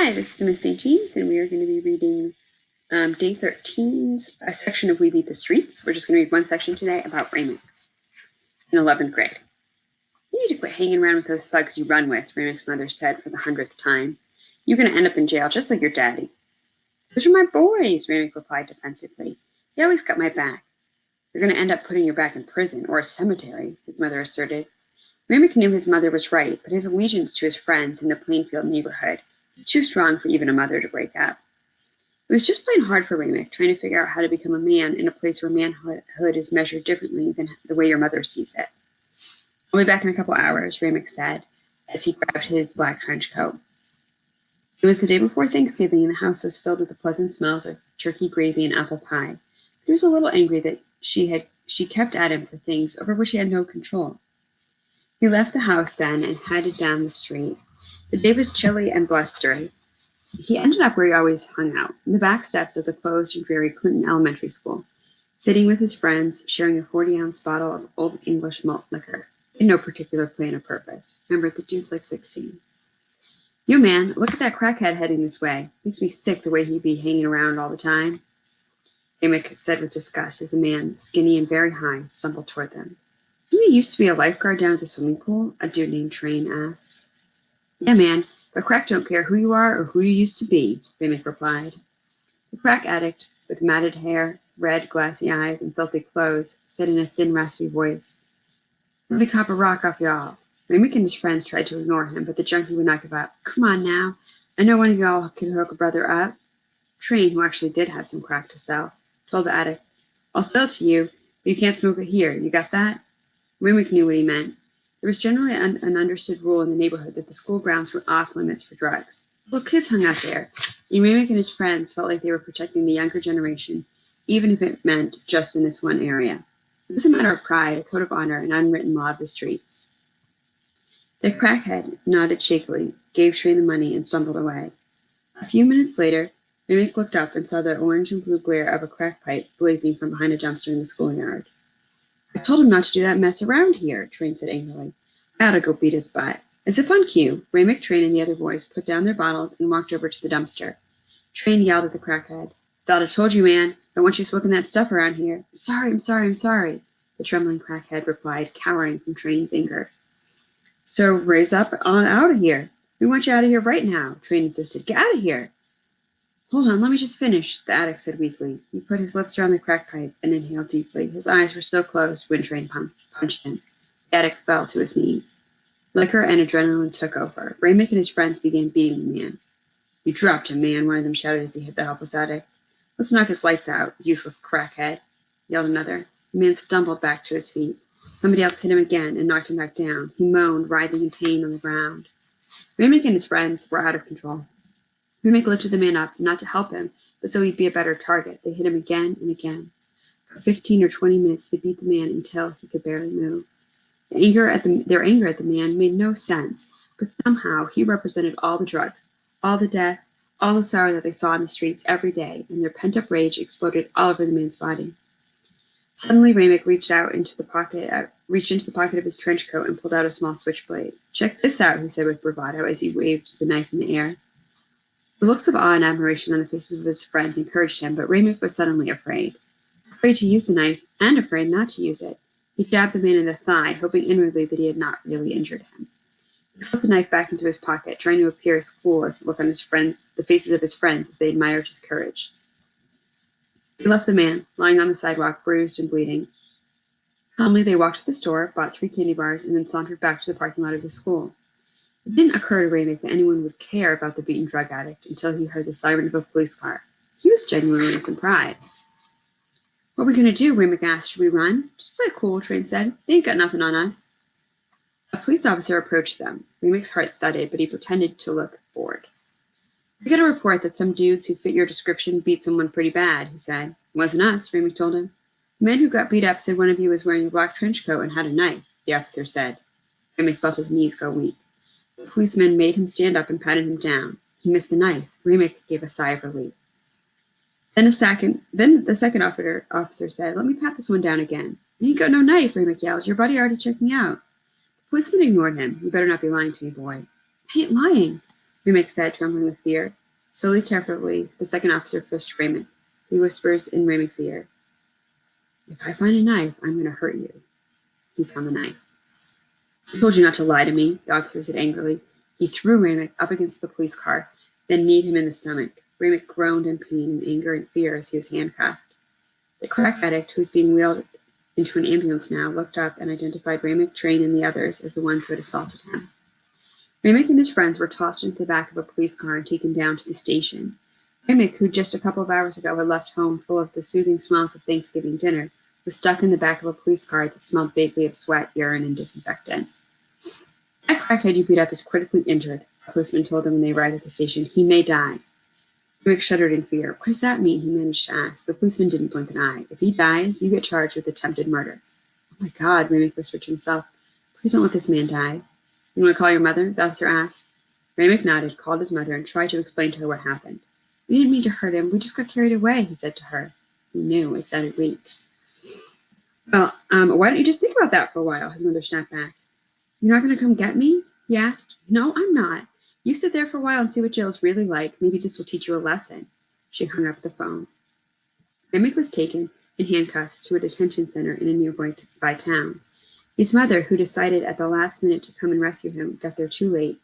Hi, this is Miss St. James, and we are going to be reading Day 13's a section of We Beat the Streets. We're just going to read one section today about Raymond in 11th grade. You need to quit hanging around with those thugs you run with, Raymond's mother said for the 100th time. You're going to end up in jail just like your daddy. Those are my boys, Raymond replied defensively. They always got my back. You're going to end up putting your back in prison or a cemetery, his mother asserted. Raymond knew his mother was right, but his allegiance to his friends in the Plainfield neighborhood was too strong for even a mother to break up. It was just plain hard for Raymond, trying to figure out how to become a man in a place where manhood is measured differently than the way your mother sees it. I'll be back in a couple hours, Raymond said, as he grabbed his black trench coat. It was the day before Thanksgiving, and the house was filled with the pleasant smells of turkey gravy and apple pie. He was a little angry that she kept at him for things over which he had no control. He left the house then and headed down the street. The day was chilly and blustery. He ended up where he always hung out, in the back steps of the closed and dreary Clinton Elementary School, sitting with his friends, sharing a 40-ounce bottle of Old English malt liquor, in no particular plan or purpose. Remember, the dude's like 16. You, man, look at that crackhead heading this way. Makes me sick the way he'd be hanging around all the time, Amick said with disgust as a man, skinny and very high, stumbled toward them. Didn't he used to be a lifeguard down at the swimming pool? A dude named Train asked. Yeah, man, but crack don't care who you are or who you used to be, Raymond replied. The crack addict, with matted hair, red, glassy eyes, and filthy clothes, said in a thin, raspy voice, Let me cop a rock off y'all. Raymond and his friends tried to ignore him, but the junkie would not give up. Come on now. I know one of y'all can hook a brother up. Train, who actually did have some crack to sell, told the addict, I'll sell to you, but you can't smoke it here. You got that? Raymond knew what he meant. There was generally an understood rule in the neighborhood that the school grounds were off limits for drugs. Well, kids hung out there, and Raymond and his friends felt like they were protecting the younger generation, even if it meant just in this one area. It was a matter of pride, a code of honor, an unwritten law of the streets. The crackhead nodded shakily, gave Train the money, and stumbled away. A few minutes later, Raymond looked up and saw the orange and blue glare of a crack pipe blazing from behind a dumpster in the schoolyard. I told him not to do that mess around here, Train said angrily. I ought to go beat his butt. As if on cue, Raymond, Train, and the other boys put down their bottles and walked over to the dumpster. Train yelled at the crackhead. Thought I told you, man. Don't want you smoking that stuff around here. I'm sorry, the trembling crackhead replied, cowering from Train's anger. So raise up on out of here. We want you out of here right now, Train insisted. Get out of here. Hold on, let me just finish, the addict said weakly. He put his lips around the crack pipe and inhaled deeply. His eyes were still closed when Train punched him. The addict fell to his knees. Liquor and adrenaline took over. Raymond and his friends began beating the man. You dropped him, man, one of them shouted as he hit the helpless addict. Let's knock his lights out, useless crackhead, yelled another. The man stumbled back to his feet. Somebody else hit him again and knocked him back down. He moaned, writhing in pain on the ground. Raymond and his friends were out of control. Raymond lifted the man up, not to help him, but so he'd be a better target. They hit him again and again. For 15 or 20 minutes, they beat the man until he could barely move. Their anger at the man made no sense, but somehow he represented all the drugs, all the death, all the sorrow that they saw in the streets every day, and their pent-up rage exploded all over the man's body. Suddenly, Raymond reached into the pocket of his trench coat and pulled out a small switchblade. Check this out, he said with bravado as he waved the knife in the air. The looks of awe and admiration on the faces of his friends encouraged him, but Raymond was suddenly afraid. Afraid to use the knife, and afraid not to use it. He jabbed the man in the thigh, hoping inwardly that he had not really injured him. He slipped the knife back into his pocket, trying to appear as cool as the look on the faces of his friends as they admired his courage. He left the man, lying on the sidewalk, bruised and bleeding. Calmly, they walked to the store, bought 3 candy bars, and then sauntered back to the parking lot of the school. It didn't occur to Raymond that anyone would care about the beaten drug addict until he heard the siren of a police car. He was genuinely surprised. What are we going to do? Raymond asked. Should we run? Just play it cool, Train said. They ain't got nothing on us. A police officer approached them. Raymond's heart thudded, but he pretended to look bored. I get a report that some dudes who fit your description beat someone pretty bad, he said. It wasn't us, Raymond told him. The man who got beat up said one of you was wearing a black trench coat and had a knife, the officer said. Raymond felt his knees go weak. The policeman made him stand up and patted him down. He missed the knife. Raymond gave a sigh of relief. Then the second officer said, Let me pat this one down again. You ain't got no knife, Raymond yelled. Your buddy already checked me out. The policeman ignored him. You better not be lying to me, boy. I ain't lying. Ramek said, trembling with fear. Slowly, carefully, the second officer frisked Ramek. He whispers in Ramek's ear, "If I find a knife, I'm going to hurt you." He found the knife. "I told you not to lie to me," the officer said angrily. He threw Ramek up against the police car, then kneed him in the stomach. Ramek groaned in pain and anger and fear as he was handcuffed. The crack addict, who was being wheeled into an ambulance now, looked up and identified Ramek, Train, and the others as the ones who had assaulted him. Ramek and his friends were tossed into the back of a police car and taken down to the station. Ramek, who just a couple of hours ago had left home full of the soothing smells of Thanksgiving dinner, was stuck in the back of a police car that smelled vaguely of sweat, urine, and disinfectant. "That crackhead you beat up is critically injured," a policeman told them when they arrived at the station. "He may die." Ramek shuddered in fear. "What does that mean?" he managed to ask. The policeman didn't blink an eye. "If he dies, you get charged with attempted murder." "Oh my God," Ramek whispered to himself. "Please don't let this man die." "You want to call your mother?" the officer asked. Ramek nodded, called his mother, and tried to explain to her what happened. "We didn't mean to hurt him. We just got carried away," he said to her. He knew. It sounded weak. "Well, why don't you just think about that for a while?" his mother snapped back. "You're not going to come get me?" he asked. "No, I'm not. You sit there for a while and see what jail's really like. Maybe this will teach you a lesson." She hung up the phone. Ramek was taken in handcuffs to a detention center in a nearby town. His mother, who decided at the last minute to come and rescue him, got there too late.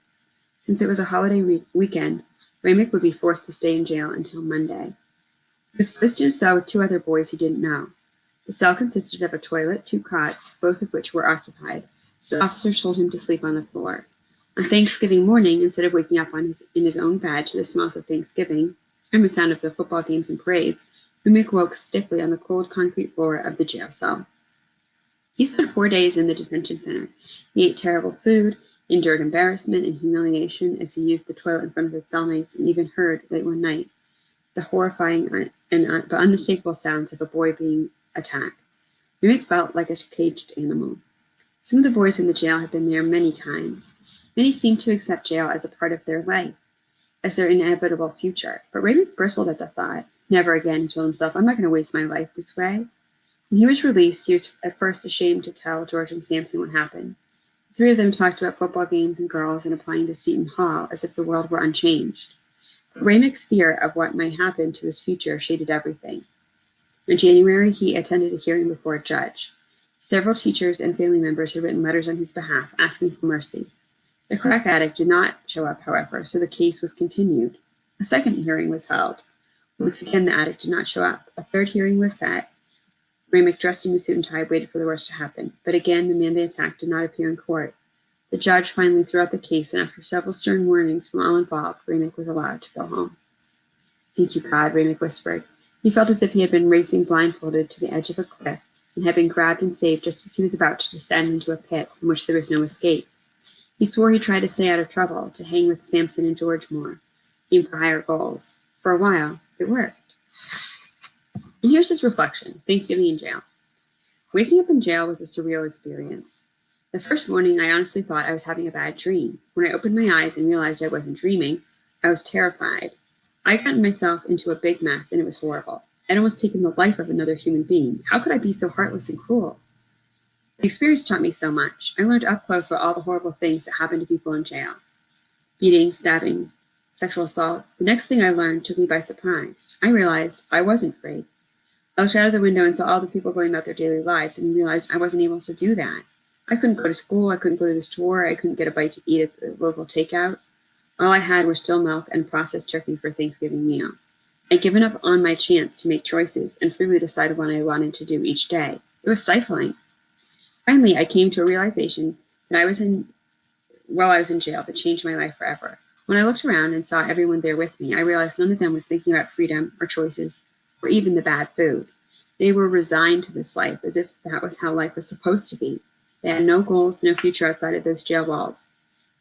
Since it was a holiday weekend, Ramek would be forced to stay in jail until Monday. He was placed in a cell with two other boys he didn't know. The cell consisted of a toilet, two cots, both of which were occupied, so the officers told him to sleep on the floor. On Thanksgiving morning, instead of waking up in his own bed to the smells of Thanksgiving and the sound of the football games and parades, Ramek woke stiffly on the cold concrete floor of the jail cell. He spent 4 days in the detention center. He ate terrible food, endured embarrassment and humiliation as he used the toilet in front of his cellmates, and even heard, late one night, the horrifying but unmistakable sounds of a boy being attacked. Ramek felt like a caged animal. Some of the boys in the jail had been there many times. Many seemed to accept jail as a part of their life, as their inevitable future. But Ramek bristled at the thought. Never again, he told himself. I'm not going to waste my life this way. When he was released, he was at first ashamed to tell George and Samson what happened. The three of them talked about football games and girls and applying to Seton Hall as if the world were unchanged. But Ramek's fear of what might happen to his future shaded everything. In January, he attended a hearing before a judge. Several teachers and family members had written letters on his behalf asking for mercy. The crack addict did not show up, however, so the case was continued. A second hearing was held. Once again, the addict did not show up. A third hearing was set. Ramek, dressed in a suit and tie, waited for the worst to happen. But again, the man they attacked did not appear in court. The judge finally threw out the case, and after several stern warnings from all involved, Ramek was allowed to go home. Thank you, God, Ramek whispered. He felt as if he had been racing blindfolded to the edge of a cliff and had been grabbed and saved just as he was about to descend into a pit from which there was no escape. He swore he'd try to stay out of trouble, to hang with Samson and George more, aim for higher goals. For a while, it worked. And here's his reflection, Thanksgiving in jail. Waking up in jail was a surreal experience. The first morning, I honestly thought I was having a bad dream. When I opened my eyes and realized I wasn't dreaming, I was terrified. I got myself into a big mess, and it was horrible. I'd almost taken the life of another human being. How could I be so heartless and cruel? The experience taught me so much. I learned up close about all the horrible things that happen to people in jail. Beatings, stabbings, sexual assault. The next thing I learned took me by surprise. I realized I wasn't free. I looked out of the window and saw all the people going about their daily lives and realized I wasn't able to do that. I couldn't go to school, I couldn't go to the store, I couldn't get a bite to eat at the local takeout. All I had was still milk and processed turkey for Thanksgiving meal. I'd given up on my chance to make choices and freely decide what I wanted to do each day. It was stifling. Finally, I came to a realization that while I was in jail that changed my life forever. When I looked around and saw everyone there with me, I realized none of them was thinking about freedom or choices or even the bad food. They were resigned to this life as if that was how life was supposed to be. They had no goals, no future outside of those jail walls.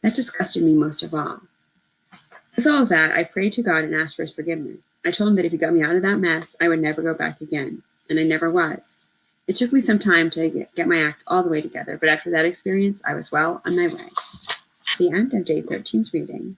That disgusted me most of all. With all of that, I prayed to God and asked for his forgiveness. I told him that if he got me out of that mess, I would never go back again. And I never was. It took me some time to get my act all the way together, but after that experience, I was well on my way. The end of day 13's reading.